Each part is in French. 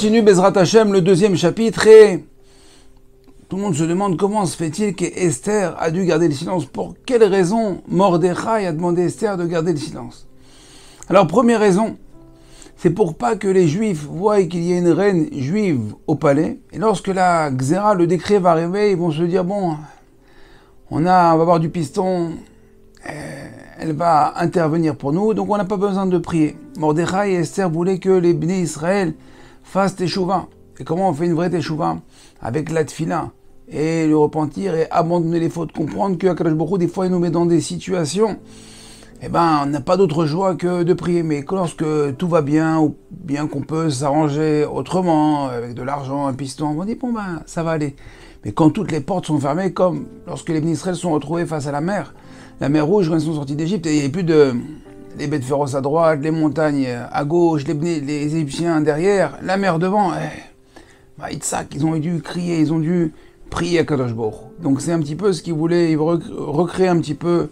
continue Bezrat Hashem, le deuxième chapitre, et tout le monde se demande comment se fait-il qu'Esther a dû garder le silence. Pour quelle raison Mordechai a demandé à Esther de garder le silence? Alors, première raison, c'est pour pas que les Juifs voient qu'il y a une reine juive au palais, et lorsque la Xéra, le décret va arriver, ils vont se dire, bon, on va avoir du piston, elle va intervenir pour nous, donc on n'a pas besoin de prier. Mordechai et Esther voulaient que les Bnei Israël fassent teshuva. Et comment on fait une vraie teshuva? Avec la tfila et le repentir et abandonner les fautes. Comprendre que Akadosh Baruch Hu, des fois, il nous met dans des situations, on n'a pas d'autre choix que de prier. Mais lorsque tout va bien, ou bien qu'on peut s'arranger autrement, avec de l'argent, un piston, on dit, ça va aller. Mais quand toutes les portes sont fermées, comme lorsque les Bnei Israël sont retrouvés face à la mer Rouge, quand ils sont sortis d'Égypte, et il n'y avait plus les bêtes féroces à droite, les montagnes à gauche, les Égyptiens derrière, la mer devant. Yitzhak, ils ont dû crier, ils ont dû prier à Kadosh Baruch Hu. Donc c'est un petit peu ce qu'ils voulaient, ils recréer un petit peu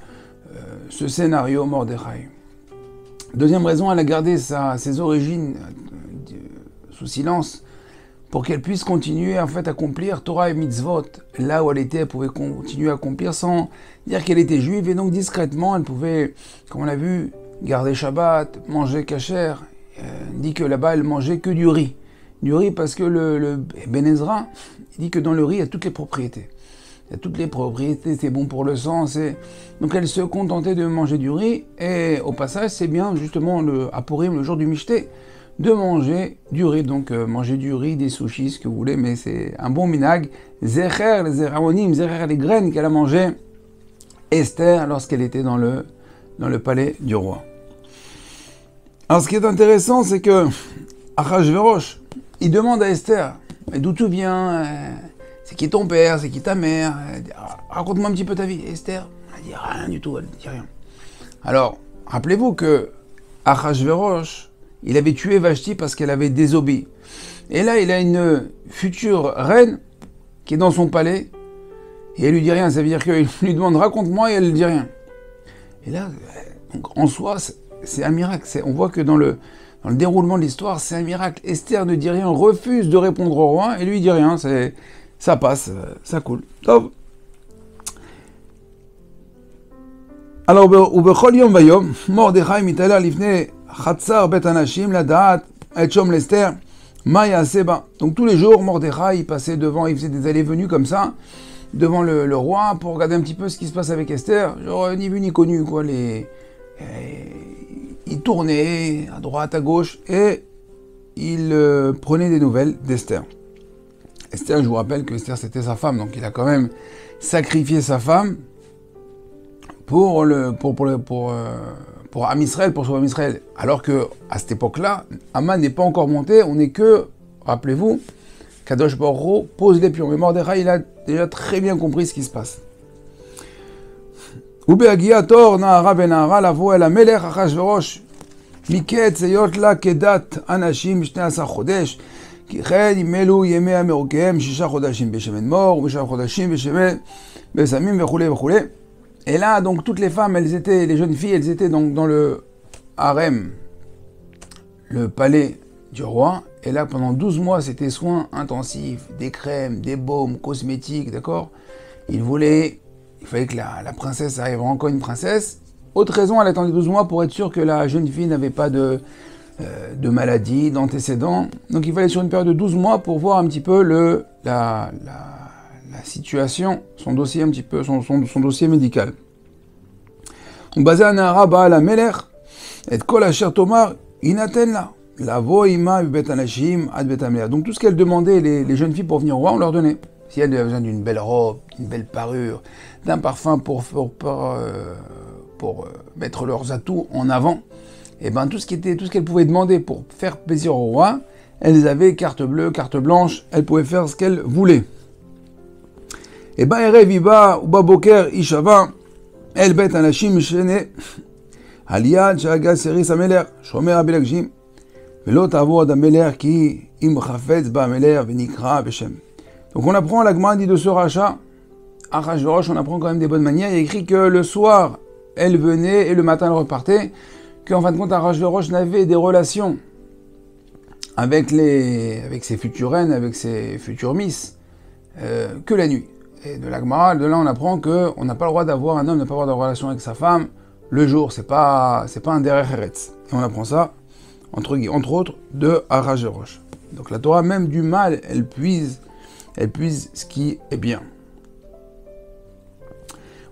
ce scénario Mordechai. Deuxième raison, elle a gardé ses origines sous silence pour qu'elle puisse continuer en fait à accomplir Torah et Mitzvot. Là où elle était, elle pouvait continuer à accomplir sans dire qu'elle était juive, et donc discrètement, elle pouvait, comme on l'a vu, garder Shabbat, manger kasher. Elle dit que là-bas, elle mangeait que du riz. Du riz parce que le Ben Ezra, il dit que dans le riz, il y a toutes les propriétés. Il y a toutes les propriétés, c'est bon pour le sang. Donc elle se contentait de manger du riz, et au passage, c'est bien justement à Purim, le jour du Mishté, de manger du riz. Donc manger du riz, des sushis, ce que vous voulez, mais c'est un bon minag. Zecher, les zeramonim, zecher, les graines qu'elle a mangées, Esther, lorsqu'elle était dans le palais du roi. Alors ce qui est intéressant, c'est que Achashverosh, il demande à Esther, mais d'où tu viens, c'est qui ton père, c'est qui ta mère, raconte-moi un petit peu ta vie. Esther, elle dit rien du tout, elle dit rien. Alors, rappelez-vous que Achashverosh, il avait tué Vashti parce qu'elle avait désobéi. Et là, il a une future reine qui est dans son palais, et elle lui dit rien. Ça veut dire qu'il lui demande raconte-moi, et elle ne dit rien. Et là, donc, en soi, c'est un miracle. On voit que dans le déroulement de l'histoire, c'est un miracle. Esther ne dit rien, refuse de répondre au roi, et lui dit rien. Ça passe, ça coule. Top. Alors, ובכל יום ויום, מרדכי מתעלה לפני חצר בית הנשים לדעת את שום לאסתר, מה יעשה בה. Donc tous les jours, Mordechai, il passait devant, il faisait des allées-venues comme ça, devant le roi, pour regarder un petit peu ce qui se passe avec Esther. Genre, ni vu ni connu, quoi. Il tournait à droite, à gauche, et il prenait des nouvelles d'Esther. Esther, je vous rappelle que Esther, c'était sa femme, donc il a quand même sacrifié sa femme pour Am Israël, pour sauver Am Israël. Alors que à cette époque-là, Aman n'est pas encore monté, on n'est que, rappelez-vous, Kadosh Baruch Hu pose les pions. Mais Mordechai, il a déjà très bien compris ce qui se passe. ובהגיע תור נערה ונערה לבוא אל המלך אחשוורוש מקץ היות לה כדת אנשים 12 חודש כי כן ימלו ימי המרוקיהם 6 חודשים בשמן מור ו6 חודשים בשמן בסמים וכו' וכו'. Et là, donc, toutes les femmes, les jeunes filles, elles étaient donc dans le harem, le palais du roi. Et là, pendant 12 mois, c'était soins intensifs, des crèmes, des baumes, cosmétiques, d'accord? Il fallait que la princesse arrive, encore une princesse. Autre raison, elle attendait 12 mois pour être sûre que la jeune fille n'avait pas de maladie, d'antécédents. Donc il fallait sur une période de 12 mois pour voir un petit peu la situation, son dossier un petit peu, son dossier médical. On basait un arabe à la melech, et kol asher tomar inaten la, lavo ima bet anashim ad bet amelech. Donc tout ce qu'elles demandaient, les jeunes filles pour venir au roi, on leur donnait. Si elles avaient besoin d'une belle robe, d'une belle parure, d'un parfum pour mettre leurs atouts en avant, et ben tout ce qu'elles pouvaient demander pour faire plaisir au roi, elles avaient carte bleue, carte blanche, elles pouvaient faire ce qu'elles voulaient. Et ben erev iba uba boker ishava el bet anashim shene aliyad shaga seris amelech shomer abelagshim velo tavod amelech ki im chafetz ba amelech venikra beshem. Donc on apprend, la Gemara dit de ce rachat, Achashverosh, on apprend quand même des bonnes manières. Il y a écrit que le soir, elle venait et le matin, elle repartait. Qu'en fin de compte, Achashverosh n'avait des relations avec ses futures reines, avec ses futures miss, que la nuit. Et de la Gemara, de là on apprend qu'on n'a pas le droit d'avoir, un homme n'a pas le droit d'avoir relation avec sa femme le jour, c'est pas un derech eretz. Et on apprend ça, entre autres, de Arachverosh. Donc la Torah, même du mal, elle puise ce qui est bien.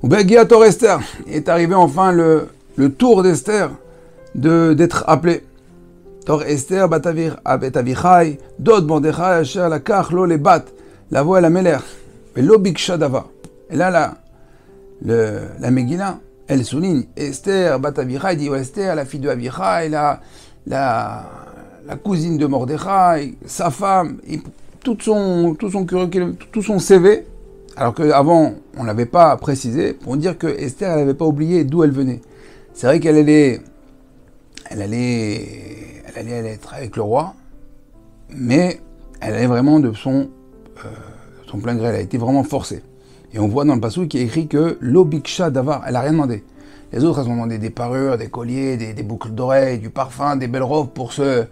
Ubegia Tor Esther, est arrivé enfin le tour d'Esther d'être appelé. Tor Esther bat Avichai, Dod Mordechai, Asher Lakach lo lebat, la voix à la Meler, et lo biksha dava. Et là, la Megillah, elle souligne, Esther bat Avichai, dit Esther, la fille de Avichai, la cousine de Mordechai, sa femme, et tout son curriculum, tout son CV, alors qu'avant, on ne l'avait pas précisé, pour dire que Esther, elle n'avait pas oublié d'où elle venait. C'est vrai qu'elle allait être avec le roi, mais elle allait vraiment de son plein gré, elle a été vraiment forcée. Et on voit dans le passage qu'il y a écrit que l'obiksha davar, elle n'a rien demandé. Les autres, elles ont demandé des parures, des colliers, des boucles d'oreilles, du parfum, des belles robes pour se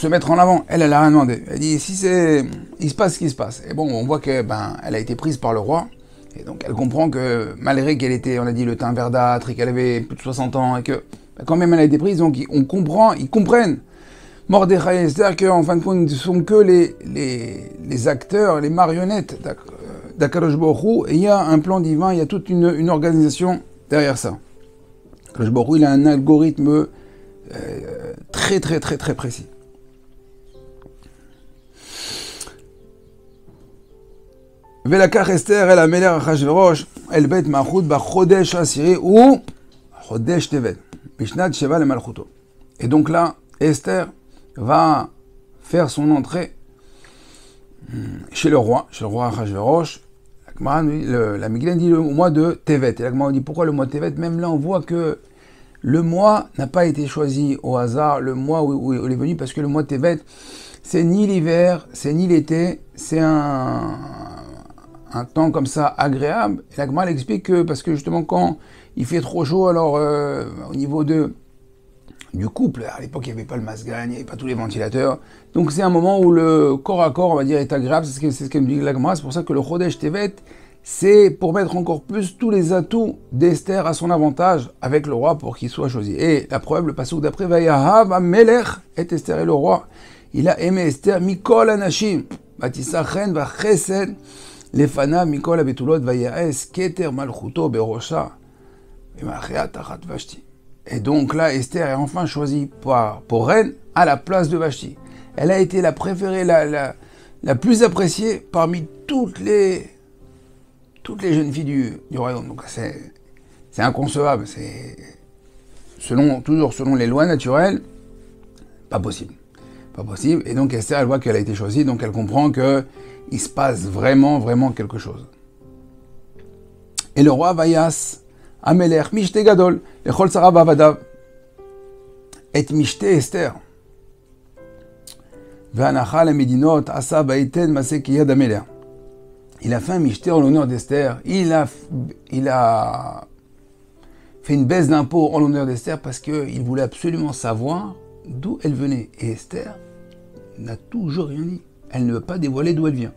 mettre en avant. Elle n'a rien demandé. Elle dit, il se passe ce qui se passe. Et bon, on voit que elle a été prise par le roi, et donc elle comprend que malgré qu'elle était, on a dit, le teint verdâtre, et qu'elle avait plus de 60 ans, et que quand même elle a été prise, donc ils comprennent, Mordechai et Esther, qu'en fin de compte, ce ne sont que les acteurs, les marionnettes d'Akadosh Baruch Hu, et il y a un plan divin, il y a toute une organisation derrière ça. Akadosh Baruch Hu, il a un algorithme très très très très précis. Velakach Esther el Ameler Achashverosh el Bet Malchut b'chodesh Asiri ou chodesh Tevet Mishnat Sheva le Malchuto. Et donc là, Esther va faire son entrée chez le roi Achashverosh. La Megillah dit le mois de Tevet. Et la Gemara dit pourquoi le mois de Tevet? Même là, on voit que le mois n'a pas été choisi au hasard, le mois où il est venu, parce que le mois de Tevet, c'est ni l'hiver, c'est ni l'été, c'est un temps comme ça agréable. Et la Gemara explique que, parce que justement quand il fait trop chaud, alors au niveau du couple, à l'époque il n'y avait pas le masgan, il n'y avait pas tous les ventilateurs, donc c'est un moment où le corps à corps, on va dire, est agréable, c'est ce qu'elle me dit la Gemara. C'est pour ça que le Chodesh Tevet, c'est pour mettre encore plus tous les atouts d'Esther à son avantage avec le roi pour qu'il soit choisi. Et la preuve, le passage d'après, Vayahav Amelech et Esther, et le roi, il a aimé Esther, Mikol Anashim, Batisachen Vachesed, Lefana Mikol Abetulot Vayaes Keter Malchuto Berosha, Vemachea Tachat Vashti. Et donc là, Esther est enfin choisie pour reine à la place de Vashti. Elle a été la préférée, la plus appréciée parmi toutes les jeunes filles du royaume. Donc c'est inconcevable. C'est toujours selon les lois naturelles, pas possible. Pas possible. Et donc Esther, elle voit qu'elle a été choisie, donc elle comprend qu'il se passe vraiment, vraiment quelque chose. Et le roi Vayas Amelech Mishte Gadol Lechol Sara Bavadav et Mishte Esther Ve'anacha la Medinot Asa Baiten Masek Yad Amelech. Il a fait un michté en l'honneur d'Esther. Il a fait une baisse d'impôt en l'honneur d'Esther parce qu'il voulait absolument savoir d'où elle venait. Et Esther n'a toujours rien dit. Elle ne veut pas dévoiler d'où elle vient.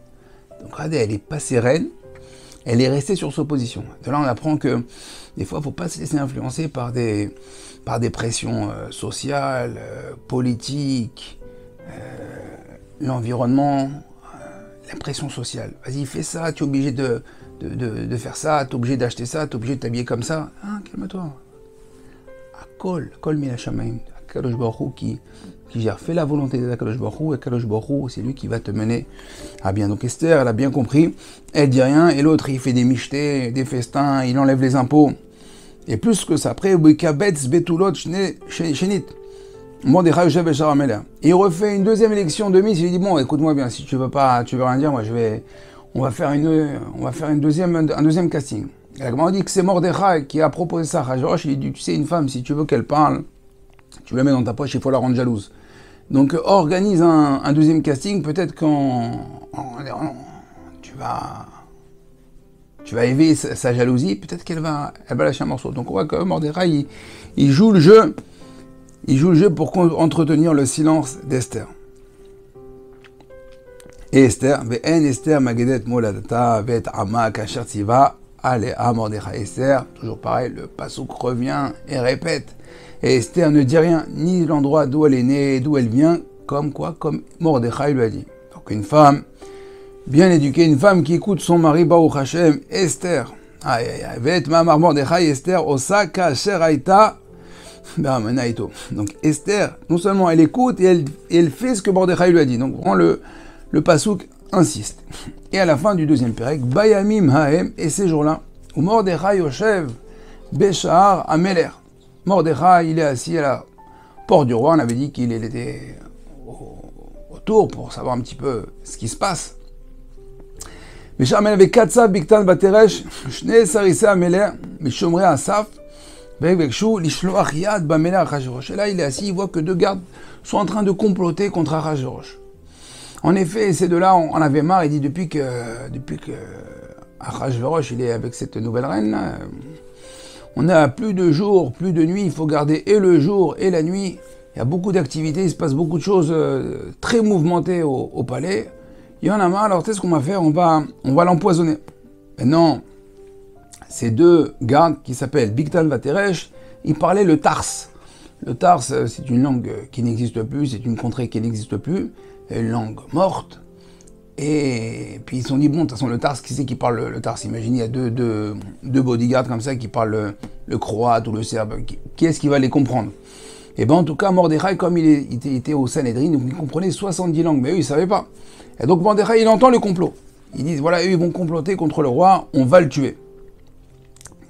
Donc regardez, elle est passée reine, elle est restée sur sa position. De là, on apprend que des fois, il ne faut pas se laisser influencer par des pressions sociales, politiques, l'environnement, la pression sociale. Vas-y, fais ça, tu es obligé de faire ça, tu es obligé d'acheter ça, tu es obligé de t'habiller comme ça. Ah, calme-toi. Kol mina shamaim, Akadosh Baruch Hu qui gère. Fais la volonté d'Akadosh Baruch Hu, et Akadosh Baruch Hu, c'est lui qui va te mener à bien. Donc Esther, elle a bien compris, elle dit rien, et l'autre, il fait des michetés, des festins, il enlève les impôts. Et plus que ça, après, Wikabetz Betulot Shenit. Il refait une deuxième élection de Miss, il lui dit bon, écoute-moi bien, si tu veux rien dire, moi on va faire un deuxième casting. Et la Gemara dit que c'est Mordechai qui a proposé ça à Achashverosh. Il dit, tu sais, une femme, si tu veux qu'elle parle, tu la mets dans ta poche, il faut la rendre jalouse. Donc organise un deuxième casting, peut-être tu vas éveiller sa jalousie, peut-être qu'elle va lâcher un morceau. Donc on voit que Mordechai, il joue le jeu pour entretenir le silence d'Esther. Et Esther, Ve'en Esther Magedet Moladata Vet Ama Kasher Tziva Alea Mordechai. Esther, toujours pareil, le pasouk revient et répète. Et Esther ne dit rien, ni l'endroit d'où elle est née, d'où elle vient, comme quoi, comme Mordechai lui a dit. Donc une femme bien éduquée, une femme qui écoute son mari, Baruch Hashem, Esther. Aïe aïe aïe, Vet Mamar Mordechai Esther Osa Kasher Aïta. Donc Esther, non seulement elle écoute et elle fait ce que Mordechai lui a dit. Donc vraiment le pasouk insiste. Et à la fin du deuxième pérec, Bayamim Haem, et ces jours-là, où Mordechai Yoshev Beshahar Ameler. Mordechai, il est assis à la porte du roi. On avait dit qu'il était autour pour savoir un petit peu ce qui se passe. Beshahar Ameler avec Katsav Biktan Bateresh, Shne Sarisse Ameler, Mishomre Asaf. Et là, il est assis, il voit que deux gardes sont en train de comploter contre Achashverosh. En effet, ces deux-là, on en avait marre. Il dit depuis que Achashverosh, il est avec cette nouvelle reine, on a plus de jours, plus de nuits. Il faut garder et le jour et la nuit. Il y a beaucoup d'activités, il se passe beaucoup de choses très mouvementées au palais. Il y en a marre. Alors, tu sais ce qu'on va faire, on va l'empoisonner. Maintenant, ces deux gardes qui s'appellent Bigtan Vateresh, ils parlaient le Tarse. Le Tarse, c'est une langue qui n'existe plus, c'est une contrée qui n'existe plus, une langue morte. Et puis ils se sont dit, bon, de toute façon, le Tarse, qui c'est qui parle le Tarse? Imaginez, il y a deux bodyguards comme ça qui parlent le croate ou le serbe. Qui est-ce qui va les comprendre? Et bien en tout cas, Mordechai, comme il était au Sanhedrin, donc il comprenait 70 langues, mais eux, ils ne savaient pas. Et donc Mordechai, il entend le complot. Ils disent, voilà, eux, ils vont comploter contre le roi, on va le tuer.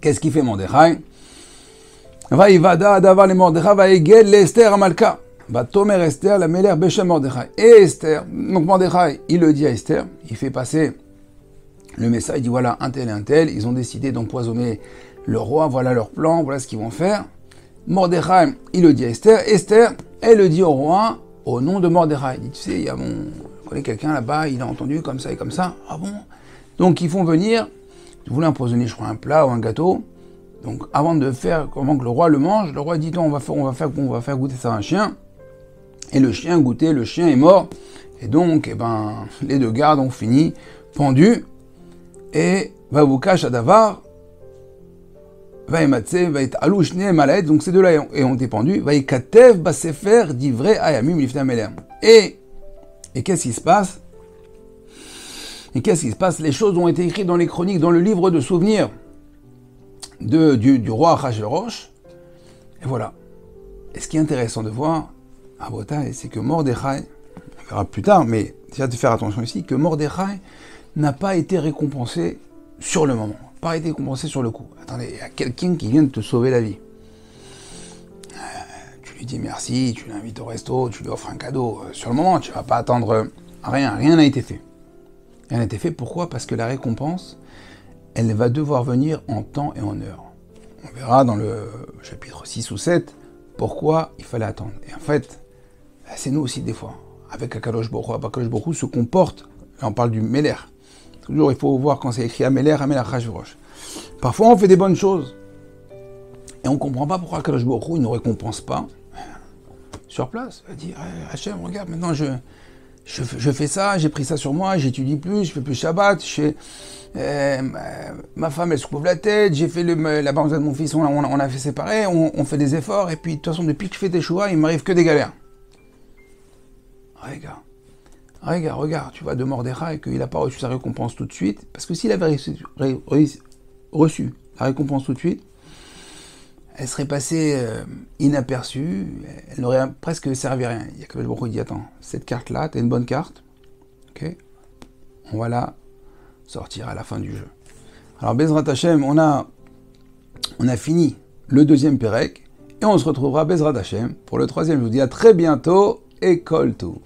Qu'est-ce qu'il fait Mordechai? Va Ivada d'avoir les Mordechai, va Egel l'Esther Amalka. Va Tomer Esther, la Meler Beshem Mordechai. Et Esther, donc Mordechai, il le dit à Esther, il fait passer le message, il dit voilà, un tel, ils ont décidé d'empoisonner le roi, voilà leur plan, voilà ce qu'ils vont faire. Mordechai, il le dit à Esther, Esther, elle le dit au roi, au nom de Mordechai. Il dit, tu sais, il y a je connais quelqu'un là-bas, il a entendu comme ça et comme ça. Ah bon? Donc ils font venir. Ils voulaient empoisonner, je crois, un plat ou un gâteau. Donc, avant que le roi le mange, le roi dit non, on va faire goûter ça à un chien. Et le chien goûtait, le chien est mort. Et donc, les deux gardes ont fini pendus. Et va vous cacher à Davar, va ematse, va être alouchné malaed. Donc ces deux-là ont été pendus. Va y katev basefer d'ivrei ayamim lifnei meler. Et qu'est-ce qui se passe? Les choses ont été écrites dans les chroniques, dans le livre de souvenirs du roi Achashverosh. Et voilà. Et ce qui est intéressant de voir, à Bretagne, c'est que Mordechai, on verra plus tard, mais déjà de faire attention ici, que Mordechai n'a pas été récompensé sur le moment, pas été récompensé sur le coup. Attendez, il y a quelqu'un qui vient de te sauver la vie. Tu lui dis merci, tu l'invites au resto, tu lui offres un cadeau. Sur le moment, tu ne vas pas attendre rien n'a été fait. Elle a été fait, pourquoi? Parce que la récompense, elle va devoir venir en temps et en heure. On verra dans le chapitre 6 ou 7 pourquoi il fallait attendre. Et en fait, c'est nous aussi des fois. Avec Akadosh Baruch Hu se comporte, là on parle du Meler. Toujours il faut voir quand c'est écrit Ameler Achashverosh. Parfois on fait des bonnes choses et on ne comprend pas pourquoi Akadosh Baruch Hu ne nous récompense pas sur place. Il va dire Hachem, regarde, maintenant je fais ça, j'ai pris ça sur moi, j'étudie plus, je fais plus Shabbat, ma femme elle se couvre la tête, j'ai fait la barbe de mon fils, on a fait séparer, on fait des efforts, et puis de toute façon depuis que je fais tes choix, il m'arrive que des galères. Regarde, tu vois, de Mordechai, qu'il n'a pas reçu sa récompense tout de suite, parce que s'il avait reçu la récompense tout de suite, elle serait passée inaperçue, elle n'aurait presque servi à rien. Il y a quand même beaucoup qui dit, attends, cette carte-là, t'as une bonne carte, ok, on va la sortir à la fin du jeu. Alors, Bezrat Hashem, on a fini le deuxième Pérec, et on se retrouvera Bezrat Hashem pour le troisième. Je vous dis à très bientôt, et Kol Touv.